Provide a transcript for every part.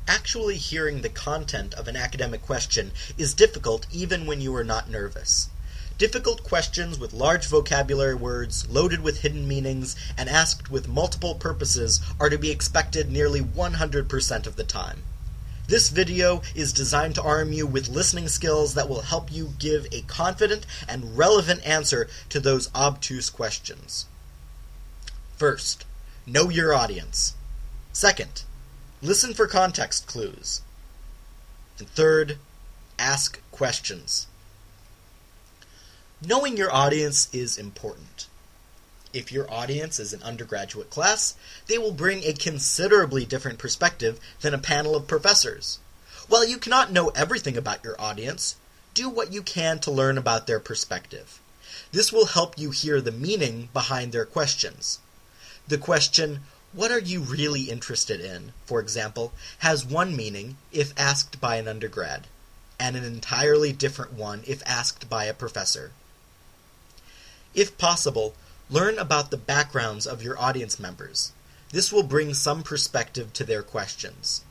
Actually hearing the content of an academic question is difficult even when you are not nervous. Difficult questions with large vocabulary words, loaded with hidden meanings, and asked with multiple purposes are to be expected nearly 100% of the time. This video is designed to arm you with listening skills that will help you give a confident and relevant answer to those obtuse questions. First, know your audience. Second, listen for context clues. And third, ask questions. Knowing your audience is important. If your audience is an undergraduate class, they will bring a considerably different perspective than a panel of professors. While you cannot know everything about your audience, do what you can to learn about their perspective. This will help you hear the meaning behind their questions. The question, "What are you really interested in?" for example, has one meaning if asked by an undergrad, and an entirely different one if asked by a professor. If possible, learn about the backgrounds of your audience members. This will bring some perspective to their questions.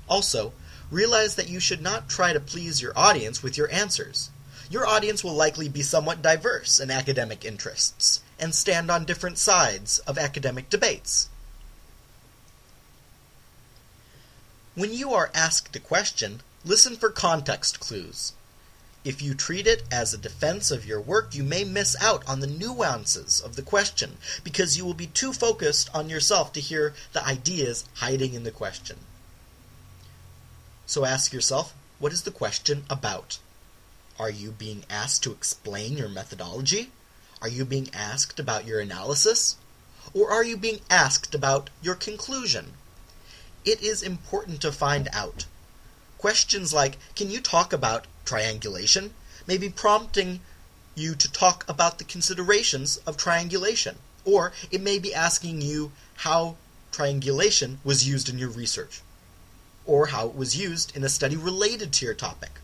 Also, realize that you should not try to please your audience with your answers. Your audience will likely be somewhat diverse in academic interests, and stand on different sides of academic debates. When you are asked a question, listen for context clues. If you treat it as a defense of your work, you may miss out on the nuances of the question, because you will be too focused on yourself to hear the ideas hiding in the question. So ask yourself, what is the question about? Are you being asked to explain your methodology? Are you being asked about your analysis? Or are you being asked about your conclusion? It is important to find out. Questions like, "Can you talk about triangulation?" may be prompting you to talk about the considerations of triangulation. Or it may be asking you how triangulation was used in your research, or how it was used in a study related to your topic.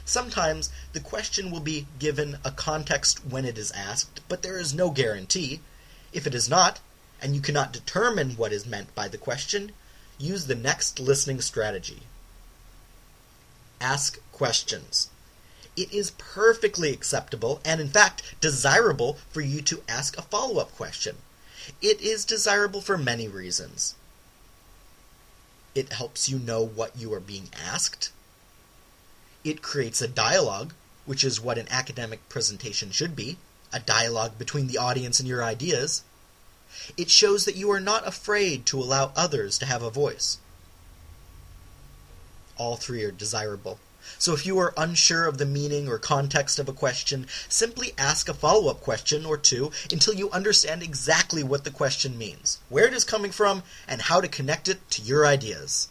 Sometimes the question will be given a context when it is asked, but there is no guarantee. If it is not, and you cannot determine what is meant by the question, use the next listening strategy. Ask questions. It is perfectly acceptable, and in fact desirable, for you to ask a follow-up question. It is desirable for many reasons. It helps you know what you are being asked. It creates a dialogue, which is what an academic presentation should be, a dialogue between the audience and your ideas. It shows that you are not afraid to allow others to have a voice. All three are desirable. So if you are unsure of the meaning or context of a question, simply ask a follow-up question or two until you understand exactly what the question means, where it is coming from, and how to connect it to your ideas.